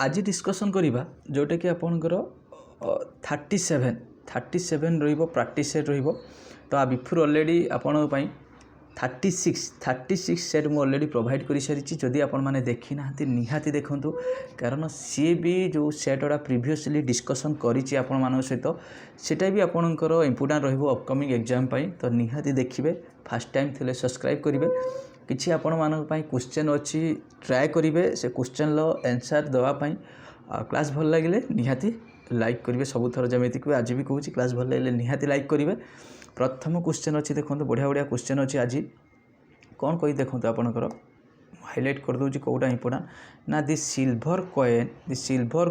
आज डिस्कसन करिबा जोटा कि आपनकर 37 रहिबो प्रैक्टिस सेट रहिबो। तो आ बिफोर ऑलरेडी आपन पई 36 सेट मु ऑलरेडी प्रोवाइड करि सारिछि। जदि आपन माने देखि नाहंती निहाती देखंतु, कारण सी भी जो सेटडा प्रीवियसली डिस्कसन करिछि आपन मानक सहित, सेटा भी आपनकर इंपोर्टेंट रहिबो अपकमिंग एग्जाम पई। तो निहाती देखिबे, फर्स्ट टाइम थिले सब्सक्राइब करिवे। किछि आपण मानक पई क्वेश्चन अछि ट्राई करिवे, से क्वेश्चन लो आंसर दवा पई क्लास भल लागिले निहाती लाइक करिवे। सब थर जमेति को आज भी कहूछि, क्लास भल लागिले निहाती लाइक करिवे। प्रथम क्वेश्चन अछि देखंतु, बढ़िया बढ़िया क्वेश्चन अछि। आज कोन कहि देखंतु आपनकर हाईलाइट कर दोछि कोटा इंपोर्टेंट ना। The silver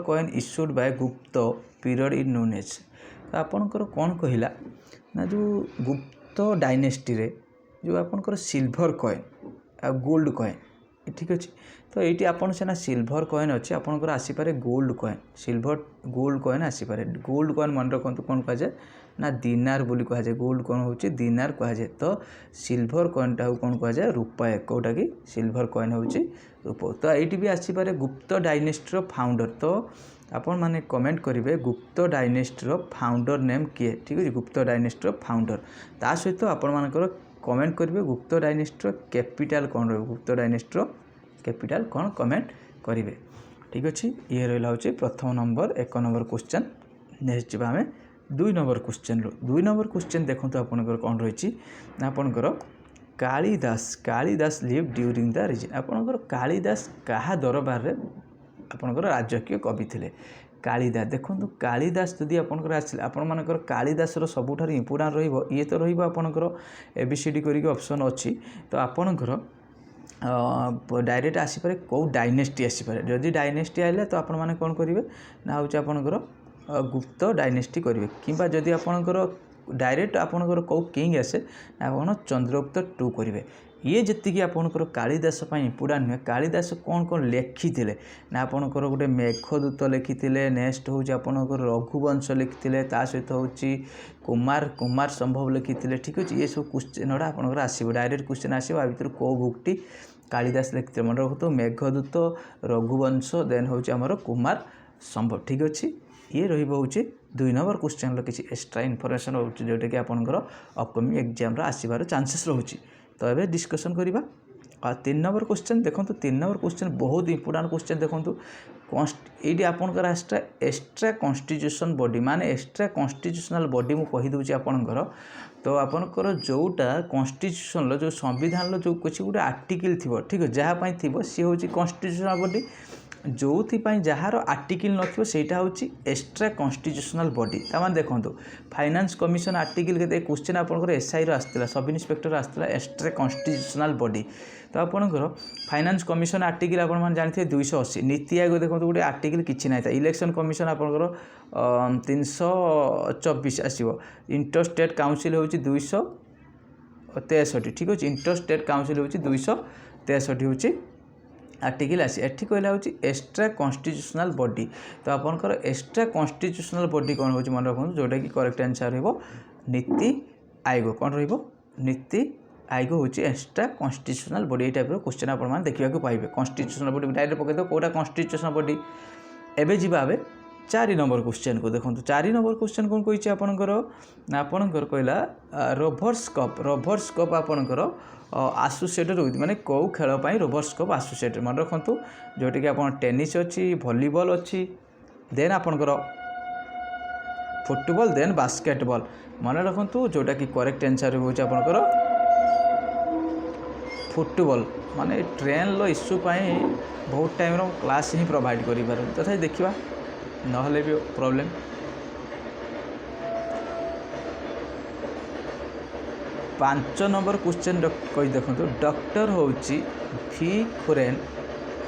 coin issued by गुप्त पीरियड इन नोन एज। तो आपनकर कोन कहिला ना, जो गुप्त डायनेस्टी रे जो आपनकर सिल्वर कॉइन आ गोल्ड कॉइन, ठीक अच्छे। तो ये आपन से ना सिल्वर कॉइन अच्छे, आपनकर आसी पारे gold coin, silver gold coin आसी पारे। गोल्ड कॉइन मन रखंतु कोन कह जाय ना, दिनार बोली कह जाय। गोल्ड कॉइन होची दिनार कह जाय। तो सिल्वर कॉइन टा कोन कह जाय, रुपये। कोटा कि सिल्वर कॉइन होची रुपये। तो ये भी आसी पारे गुप्त डायनेस्टी रो फाउंडर। तो आपण माने कमेंट करिवे गुप्त डायनेस्टी रो फाउंडर नेम किए, ठीक है। गुप्त डायनेस्टी रो फाउंडर ता सहित आपण मानकर कमेंट करिवे गुप्त डायनेस्टी रो कैपिटल कोन रहबो, गुप्त डायनेस्टी रो कैपिटल कोन कमेंट करिवे, ठीक अछि। ये रहला होची प्रथम नंबर 1 नंबर क्वेश्चन। नेक्स्ट जिबा हमें 2 नंबर क्वेश्चन रो। 2 नंबर क्वेश्चन देखंतु आपनकर कोन रहिछि ना, आपनकर Kalidas live during the region. आपनकर कालिदास कहा दरबार रे आपनकर राजकीय कवि थिले। कालिदास देखंतु, कालिदास जदि आपनकर आसिले, आपण मानकर कालिदास रो सबुठार इंपोर्टेंट रहिबो। ये तो रहिबो आपनकर एबीसीडी करिके ऑप्शन अछि। तो आपनकर डायरेक्ट आसी पारे को डायनेस्टी आसी पारे। जदि डायनेस्टी आइले तो आपण माने कोन करिवे ना, होची आपनकर गुप्त डायनेस्टी करिवे। किबा जदि आपनकर डायरेक्ट आपनकर को किंग आसे, आपण चंद्रगुप्त 2 करिवे। ये जति कि आपनकर कालिदास पई इंपोर्टेंट नुहे। कालिदास कोन कोन लेखिथिले ना, आपनकर गोटे मेघदूत लेखिथिले। नेक्स्ट होची आपनकर रघुवंश लेखिथिले। ता सहित होची कुमार संभव लेखिथिले, ठीक अछि। ये सब क्वेश्चन ओडा आपनकर आसीबो, डायरेक्ट क्वेश्चन आसीबो। आ भितर को बुकटी कालिदास लिखिथिले मन रखतो, मेघदूत, रघुवंश, देन होची हमर कुमार संभव, ठीक अछि। ये रहिबो होची 2 नंबर क्वेश्चन लो किछि एक्स्ट्रा इन्फॉर्मेशन होची, जोटा कि आपनकर अपकमिंग एग्जाम रा आसीबार चांसेस रहउची। तो एबे डिस्कशन करिबा। आ 3 नंबर क्वेश्चन देखंतु, 3 नंबर क्वेश्चन बहुत इंपोर्टेंट क्वेश्चन देखंतु। एटी आपनकर एक्स्ट्रा कॉन्स्टिट्यूशन बॉडी, माने एक्स्ट्रा कॉन्स्टिट्यूशनल बॉडी मु कहि दोची आपनकर। तो आपनकर जोटा कॉन्स्टिट्यूशन लो, जो संविधान लो जो किछि गुटे आर्टिकल थिबो, ठीक है, जहा पई थिबो सी होची कॉन्स्टिट्यूशनल बॉडी। जोथि पई जहार आर्टिकल नथिबो सेटा होची एक्स्ट्रा कॉन्स्टिट्यूशनल बॉडी। ता माने देखंतु, फाइनेंस कमिशन आर्टिकल के क्वेश्चन आपनकर एसआई रो आस्तिला, सब इंस्पेक्टर आस्तिला एक्स्ट्रा कॉन्स्टिट्यूशनल बॉडी। तो आपनकर फाइनेंस कमिशन आर्टिकल आपण मान जानथिबे 280। नीति आयोग देखंतु गुटे आर्टिकल किछि नाइ था। इलेक्शन कमिशन आपनकर 324 आसीबो। इंटर स्टेट काउंसिल होची 263, ठीक अछि। इंटर स्टेट काउंसिल होची 263 होची आर्टिकल आसी। एठी कहला होची एक्स्ट्रा कॉन्स्टिट्यूशनल बॉडी। तो आपनकर एक्स्ट्रा कॉन्स्टिट्यूशनल बॉडी कोन होची मन रखु, जोटा कि करेक्ट आंसर रहबो नीति आयोग। कोन रहबो, नीति आयोग होची एक्स्ट्रा कॉन्स्टिट्यूशनल बॉडी। ए टाइप रो क्वेश्चन आपण मान देखिबा को पाइबे। कॉन्स्टिट्यूशनल बॉडी डायरेक्ट पके दो कोटा कॉन्स्टिट्यूशनल बॉडी। एबे जिबा आबे 4 नंबर क्वेश्चन को देखंतु। 4 नंबर क्वेश्चन कोन कहिछि आपनकर ना, आपनकर कहला रोवर्स कप आपनकर एसोसिएटेड विथ, माने को खेल पई रोवर्स कप एसोसिएटेड मन रखंतु। जोटी कि आपन टेनिस अछि, वॉलीबॉल अछि, देन आपनकर फुटबॉल, देन बास्केटबॉल मन रखंतु। जोटा कि करेक्ट आंसर होछि आपनकर फुटबॉल। माने ट्रेन लो इश्यू पई बहुत टाइम रो क्लास ही प्रोवाइड करि पार, तथा देखिबा नहले भी प्रॉब्लम। 5 नंबर क्वेश्चन कहि देखंतु। डॉक्टर होची भी खुरेन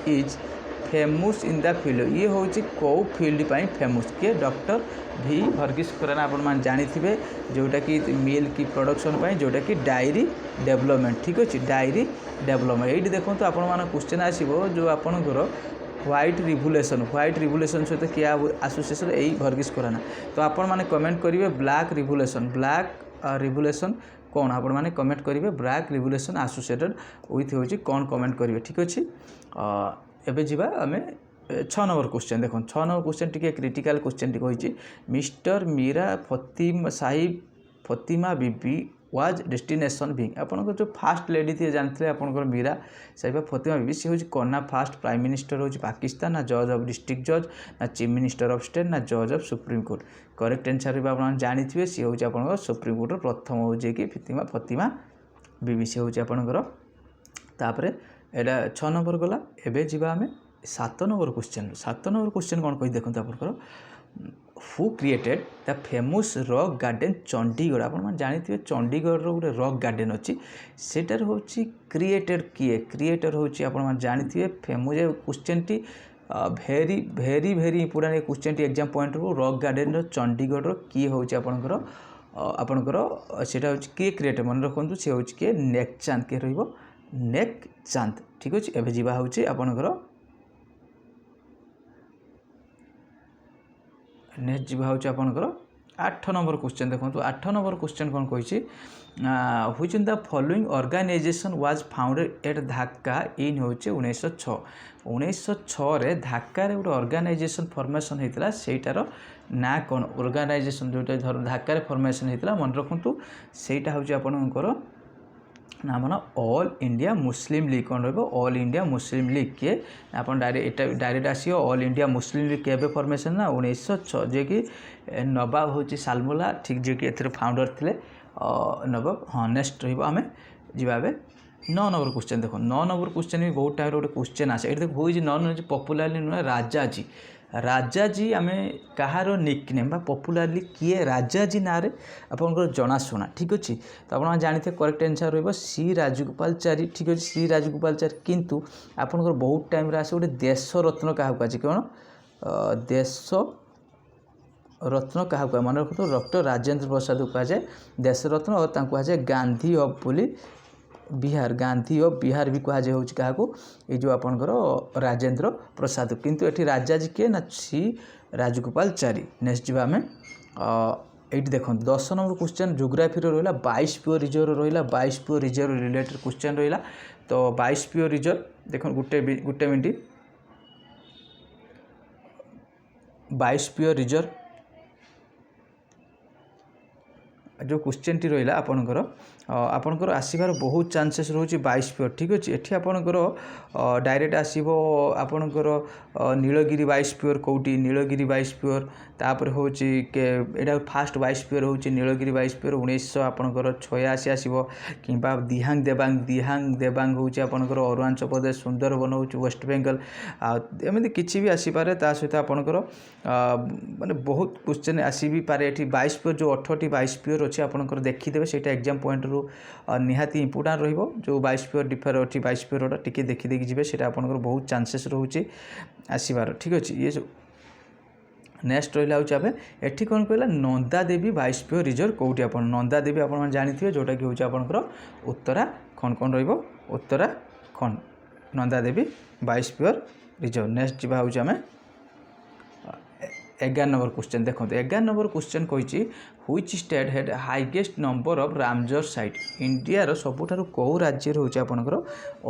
is famous in the field. ये होची को फील्ड पई फेमस के, डॉक्टर भी वर्गीस खुराना आपण मान जानि थिबे, जोटा कि मिल्क की प्रोडक्शन पई, जोटा कि डायरी डेवलपमेंट, ठीक अछि। डायरी डेवलपमेंट एठी देखंतु आपण मान क्वेश्चन आसीबो, जो आपनकर व्हाइट रिवोल्यूशन सहित क्या एसोसिएशन एई वर्गीस खुराना। तो आपण माने कमेंट करिवे ब्लैक रिवोल्यूशन कौन, आपण माने कमेंट करिवे ब्लैक रिवोल्यूशन एसोसिएटेड विथ होची कौन कमेंट करिवे, ठीक अछि। एबे जिबा आमे छः नंबर क्वेश्चन देखो 6 नंबर क्वेश्चन टी क्रिटिकल क्वेश्चन टी कही mister Meera Sahib Fathima Beevi was destination being आपंकर जो फास्ट लेडी थी जानते आपंकर मीरा साहिबा फतिमा बीबी सी हूँ कौन ना फास्ट प्राइम मिनिस्टर हूँ पाकिस्तान ना जज ऑफ डिस्ट्रिक्ट जज ना चीफ मिनिस्टर ऑफ स्टेट ना जज of supreme court correct answer आप जानी सी हूँ आप सुप्रीम कोर्टर प्रथम हूँ कि फतिमा बीबी सी हूँ आपंकर तापर यहाँ 6 नंबर गला एवं जी आम 7 नंबर क्वेश्चन कौन कही देखते आपंकर who created the famous rock garden Chandigarh आप जानते चंडीगढ़ गोटे रॉक गार्डन अच्छी सेटार हूँ क्रिएटेड किए क्रिएटर हूँ आप जानते फेमस क्वेश्चन टी very very very important question टी एग्जाम पॉइंट रू रॉक गार्डन चंडीगढ़ किए हूँ आपंकर आपंकर सेटा हूँ किए क्रिएटर मन रखु सी हूँ किए नेक चांद किए नेक चांद ठीक अच्छे एवं जावा हूँ आपंकर नेक्स्ट जी हूँ आपंकर 8 नंबर क्वेश्चन देखो 8 नंबर क्वेश्चन कौन कही which in the following organisation was founded at Dhaka in हूँ 1906 1906 ढाका गोटे ऑर्गेनाइजेशन फॉर्मेशन होता सेटार ना कौन ऑर्गेनाइजेशन जो ढाका फॉर्मेशन होता मन रखु सेटा हूँ आपंकर ना मन ऑल इंडिया मुस्लिम लीग कौन ऑल इंडिया मुस्लिम लीग किए आप direct आसियो all India Muslim league के फॉर्मेशन ना 1906 जे कि नवाब हूँ सालमुल्ला ठीक जे कि ए फाउंडर थे नवाब हाँ नेक्स्ट रहा जा 9 नंबर क्वेश्चन देखो 9 नंबर क्वेश्चन भी बहुत टाइम गोटे क्वेश्चन आसे ये देखो हूँ 9 नंबर पपुलारली नुहे राजाजी राजाजी आम कहार निकनेम बा पपुलारली किए राजाजी ना रे आपंकर जनाशुना ठीक अच्छे तो आप जानते करेक्ट आंसर सी राजगोपालाचारी ठीक अच्छे सी राजगोपालाचारी किंतु आपंकर बहुत टाइम आसे गोटे देश रत्न क्या कह कौन देश रत्न क्या मन रखु डॉक्टर राजेंद्र प्रसाद को कहुए देश रत्न और कहुए गांधी ऑफ बोली बिहार गांधी ऑफ बिहार भी कहुए क्या ये जो आपंकर राजेंद्र प्रसाद किंतु ये राजाजी किए ना सी राजगोपालाचारी नेक्स्ट जी आम ये देखो 10 नंबर क्वेश्चन जोग्राफी रहा 22 प्योर रिजर्व रहा 22 प्योर रिजर्व रिलेटेड क्वेश्चन रहा तो 22 प्योर रिजर्व देखो गोटे मिनट 22 प्योर रिजर्व जो क्वेश्चन टी रहा आपणकर आसबार बहुत चांसेस रोचे 22 प्योर ठीक अच्छे ये आपणकर डायरेक्ट आसो आपणकर नीलगिरी 22 प्योर कौटी नीलगिरी 22 प्योर तापर हूँ यहाँ फास्ट 22 प्योर हूँ नीलगिरी 22 प्योर 1986 आपणकर 86 आसो कि दिहांग देबांग हूँ आपणकर अरुणाचल प्रदेश सुंदरबन हूँ वेस्ट बेंगल एमती किसी भी आसीपे ता सहित आपणकर माने बहुत क्वेश्चन आसी भी पारे ये 22 प्योर जो 18टी 22 प्योर अच्छे आपणकर देखीदे से एग्जाम पॉइंट रू निहाती इंपोर्टाट रहिबो जो 22 प्योर डिफर अच्छी 22 प्योर टिके देखीदेकी जी से आपंकर बहुत चांसेस रोचे आसबार ठीक अच्छे ये जो नेक्स्ट रहा हूँ एटी कौन कहला नंदा देवी 22 प्योर रिजर्व कौटी आप नंदा देवी आप जानते जोटा कि हूँ आपंकर उत्तराखंड कौन Uttarakhand Nanda Devi 22 pure reserve next जी हूँ आम 11 नंबर क्वेश्चन देखो 11 नंबर क्वेश्चन कही which state had highest number of Ramsar site India सबुठार कौ राज्य हूँ आपंकर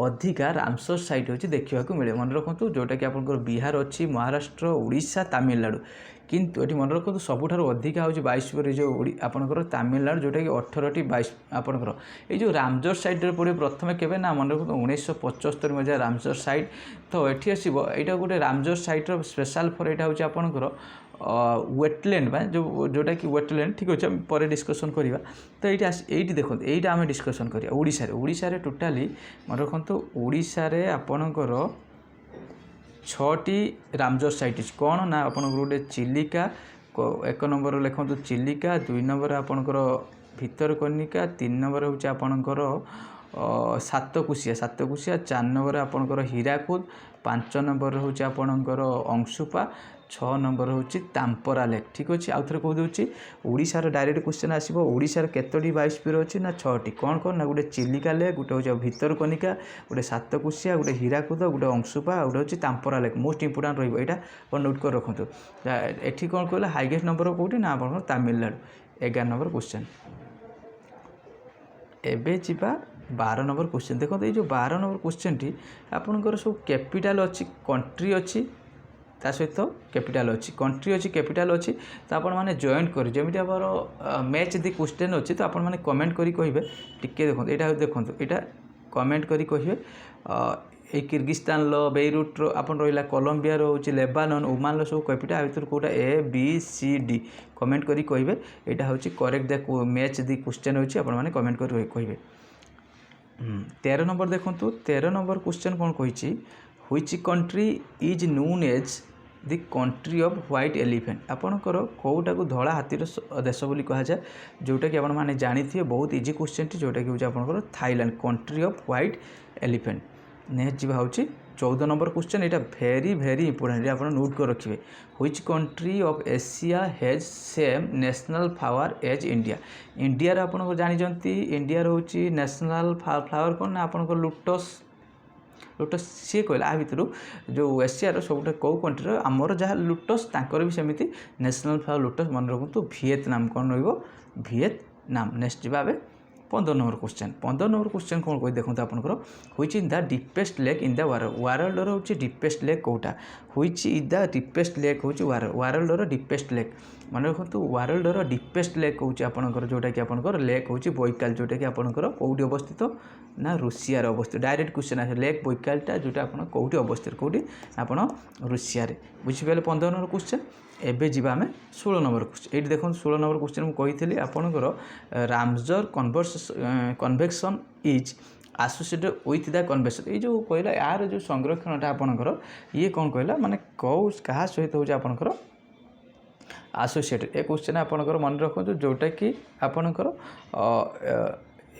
अधिका रामसर साइट हूँ देखा मिले मन रखु जोटा कि आपंकर बिहार अच्छी महाराष्ट्र उड़ीसा तमिलनाडु किंतु ये मन रखु सबुठार अधिका हूँ 22 प्योर जो आपंकर तमिलनाडु जोटा कि 18टी 22 आपंकर ये जो रामसर साइट पड़े प्रथम के ना मन रखु 1975 मसीहा रामसर साइट तो ये आसो यहाँ गोटे रामसर साइट्र स्पेशल फॉर यहाँ हूँ आपंकर वेटलैंड जो जोटा कि वेटलैंड ठीक अच्छे पर डिस्कसन करवा तो ये देखो यहीटा आम डिस्कसन करा ओडिशा रे टोटाली मन रखु ओडिशा रे आपणकर 6टी रामसर साइट कौन ना आपंकर गोटे चिलिका 1 नंबर लिखु चिलिका 2 नंबर आपणकर भितरकनिका 3 नंबर हूँ आपणकर सातकोशिया 4 नंबर आपणकर हीराकुद 5 नंबर हूँ आपणकर अंशुपा 6 नंबर हूँ तांपरा लेक ठीक अच्छे आउ थे कहीदे ओडिशार डायरेक्ट क्वेश्चन आसो ओडिशार केतोटी 22 प्योर अच्छी ना 6टी कौन कौन ना गोटे चिलिका लेक गोटे हूँ भितरकनिका गोटे सातकोशिया गोटे हीराकुद गोटे अंशुपा गोटे हूँ तांपरा लेक मोस्ट इंपोर्टाट रहा आप नोट कर रखुद ये कौन कहला हाइएस्ट नंबर कौटी ना आप तमिलनाडु 11 नंबर क्वेश्चन एबे जीवा 12 नंबर क्वेश्चन देखो ये जो 12 नंबर क्वेश्चन टी आपंकर सब कैपिटाल अच्छी कंट्री अच्छी ता सहित कैपिटल अच्छी कंट्री अच्छी कैपिटल अच्छी तो आपण मैंने जॉइंट कर जमी आमर मैच दी क्वेश्चन अच्छी तो आपण मैंने कमेंट करी कहे टिके देखो यहाँ देखो यहाँ कमेंट करी कहे ये किर्गिस्तान लो बेइरुट रो आपन रहिला कोलंबिया रो होची लेबानन ओमान लो सब कैपिटल भितर कोटा A B C D comment करी कहिबे एटा होची correct the match the question होची आपन माने कमेंट करी कहिबे 13 नंबर देखंतु 13 नंबर क्वेश्चन कोन कहिची which country is known as the country of white elephant आपनकर कोउटा को धला हाथीर देश बोली कहा जाए जोटा कि आपण माने जानि थिए बहुत इजी क्वेश्चन टी जोटा कि होची आपनकर Thailand country of white elephant next जी हूँ 14 नंबर क्वेश्चन यहाँ भेरी भेरी इंपोर्टेंट आप नोट कर रखिए which country of Asia has same national flower as India India आप जानते इंडिया हूँ नेशनल फ्लावर कौन ना आपंकर लोटस लोटस सी कहला आ भितर जो एशिया सब कौ कंट्री आमर जहाँ लोटस तांकर भी सेमती नेशनल फ्लावर लोटस मन रखु विएतनाम कौन विएतनाम नेक्स्ट जी 15 नंबर क्वेश्चन 15 नंबर क्वेश्चन कौन कही देखो आपंकर which is the deepest lake in the world हूँ डीपेस्ट लेक कौटा which is the deepest lake हूँ वर्ल्ड डीपेस्ट लेक मन रखु वर्ल्ड डीपेस्ट लेक हूँ आपंकर जोटा कि आपंकर लेक हूँ बैकाल जोटा कि आपंकर कौटी अवस्थित ना रूसिया अवस्थित डायरेक्ट क्वेश्चन आसे लेक बैकालटा जोटा आप कौटी अवस्थित कौटी आप रूसिया बुझिपारे 15 नंबर क्वेश्चन एबे जीवा आमे 16 नंबर क्वेश्चन ये देखो 16 नंबर क्वेश्चन मुझे कही आपंकर Ramsar convention is associated with the convention ये जो कहला यार जो संरक्षणटा आपंकर ये कौन कहला माने कौ क्या सहित हूँ आपंकर आसोसिएटेड ए क्वेश्चन आपंकर मन रखु जोटा कि आपंकर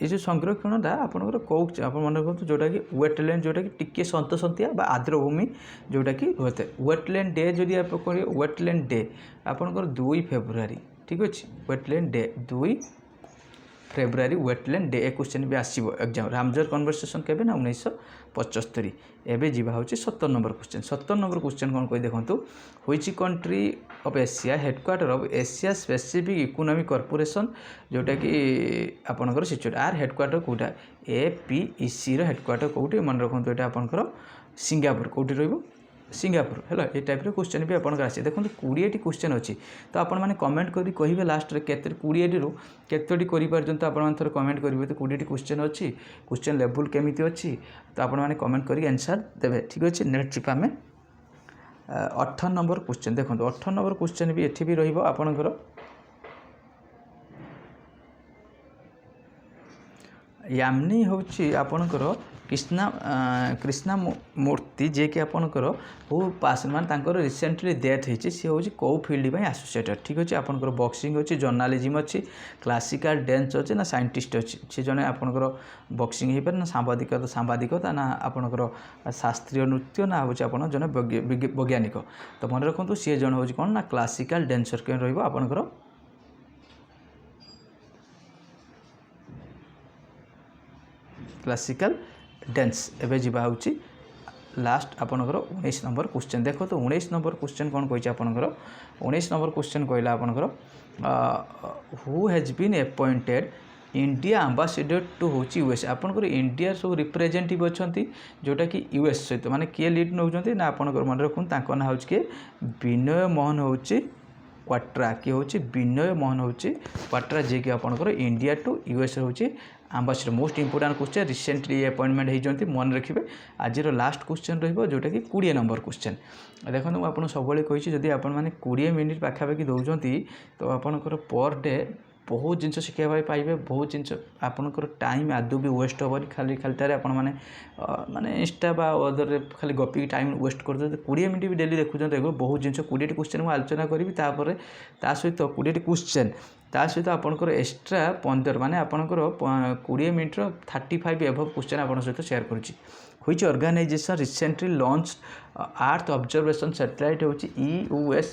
ये जो संरक्षणटा आपंकर कौ आप मन रखु जोटा कि वेटलैंड जोटा कि टिके सन्तसंतिया आर्द्रभूमि जोटा कि होता है वेटलैंड डे जदि आप कह वेटलैंड डे आपंकर 2 फेब्रुआरी ठीक अच्छे wetland day 2 February wetland day ए क्वेश्चन भी आसो एग्जाम रामसर कन्वर्सेशन केबे ना 1975 एवं जीवा हूँ 17 नंबर क्वेश्चन 17 नंबर क्वेश्चन कौन कही देखो which country of Asia headquarter of Asia Pacific economic cooperation जोटा कि आपंकर सिचुएट आर हेडक्वार्टर कौटा APEC हेडक्वार्टर कौटी मन रखु यहाँ आपंकर सिंगापुर कौटी रही सिंगापुर है ये टाइप क्वेश्चन भी आपंकर आसे देखो 20टी क्वेश्चन अच्छी तो आपण मैंने कमेंट कर कहे लास्ट के 20टी रू केतोटी कर आप थोड़ा कमेंट करेंगे तो 20टी क्वेश्चन अच्छी क्वेश्चन लेवल केमी अच्छी तो आपण मैंने कमेंट कर आंसर देवे ठीक अच्छे नेक्स्ट ट्रिप आम 18 नंबर क्वेश्चन देखो 18 नंबर क्वेश्चन भी एठी भी रहिबो आपनकर यामनी होची आपनकर कृष्णा मूर्ति जे कि आपनकर वो पास मान तांकर रिसेंटली डेथ होती सी हूँ कौ फील्ड एसोसिएटेड ठीक अच्छे आपनकर बॉक्सिंग अच्छी जर्नालिज्म अच्छी क्लासिकल डांस अच्छे ना साइंटिस्ट अच्छी सी जने आपनकर बॉक्सिंग हो पारे ना सांबादिकता ना आपनकर शास्त्रीय नृत्य ना हूँ आप जन वैज्ञानिक तो मन रखु सी जन हूँ कौन ना क्लासिकल डांसर कौन रहा क्लासिकल डांस एवं जीवा हूँ लास्ट आपनकर 19 नंबर क्वेश्चन देखो तो 19 नंबर क्वेश्चन कौन कही आपनकर 19 नंबर क्वेश्चन कहला आपनकर who has been appointed India ambassador to हूँ यूएस आपनकर इंडिया सब रिप्रेजेंटेटिव अच्छा जोटा कि यूएस सहित माने किए लीड नौ ना आपनकर मन रखु ना हूँ किए विनय मोहन हूँ क्वाट्रा किए हूँ विनय मोहन हूँ क्वाट्रा जे कि आपनकर इंडिया टू यूएस हूँ ambassador most important question recently appointment होती मन रखिए आज लास्ट क्वेश्चन रोटा कि 20 नंबर क्वेश्चन देखो मुझे आपको सब कही जदि आप 20 मिनिट पाखापाखि दौरान तो आपंकर पर डे बहुत जिन शिखा पाइबे बहुत जिन आपंकर टाइम आदौ भी वेस्ट हेनी खाली खालीटार आप माने इंस्टा बा अदर खाली गपिक टाइम वेस्ट कर 20 मिनिट भी डेली देखुं बहुत जिन 20 क्वेश्चन मुझे आलोचना करी सहित 20 क्वेश्चन ता सहित आपंकर एक्सट्रा 15 माने आपंकर 20 मिनिट 35 एभव क्वेश्चन आप सहित शेयर करुच्ची which organisation recently launch earth observation satellite हूँ EUS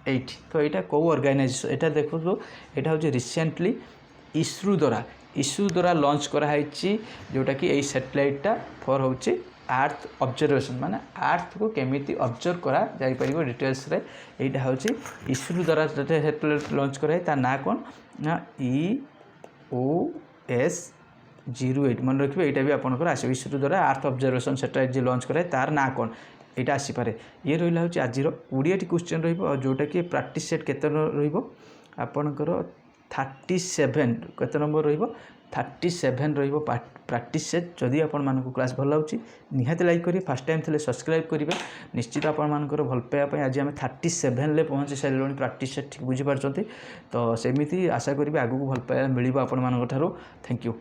8 तो यहाँ कौ ऑर्गेनाइजेशन यहाँ देखो तो यहाँ हूँ रिसेंटली इसरो द्वारा लॉन्च कराई जोटा कि यही सैटेलाइटा फॉर हूँ अर्थ ऑब्जर्वेशन माने अर्थ को केमिति ऑब्जर्व करा जाई परिबो डिटेल्स रे एटा होची इसरो द्वारा सैटेलाइट लॉन्च कराई ता ना कोन ना EOS 08 मन रखिबे एटा भी आपनकर आसे इसरो द्वारा अर्थ ऑब्जर्वेशन सैटेलाइट जे लॉन्च कराई तार ना कोन ଏଇଟା ଆସିପାରେ। ଇଏ ରହିଲା ହେଉଛି ଆଜିର 20ଟି କ୍ୱେଶ୍ଚନ୍ ରହିବ ଆଉ ଯେଉଁଟାକି ପ୍ରାକ୍ଟିସ୍ ସେଟ୍ କେତେ ରହିବ ଆପଣଙ୍କର 37 କେତେ ନମ୍ବର ରହିବ 37 ରହିବ ପ୍ରାକ୍ଟିସ୍ ସେଟ୍। ଯଦି ଆପଣମାନଙ୍କୁ କ୍ଲାସ୍ ଭଲ ଲାଗୁଛି ନିହାତି ଲାଇକ୍ କରିବେ, ଫାର୍ଷ୍ଟ ଟାଇମ୍ ଥିଲେ ସବସ୍କ୍ରାଇବ୍ କରିବେ। ନିଶ୍ଚିତ ଆପଣମାନଙ୍କର ଭଲ ପାଇବା ପାଇଁ ଆଜି ଆମେ 37ରେ ପହଞ୍ଚି ସାରିଲୁଣି ପ୍ରାକ୍ଟିସ୍ ସେଟ୍, ଠିକ୍ ବୁଝିପାରୁଛନ୍ତି। ତ ସେମିତି ଆଶା କରିବି ଆଗକୁ ଭଲ ପାଇବା ମିଳିବ ଆପଣମାନଙ୍କ ଠାରୁ। Thank you.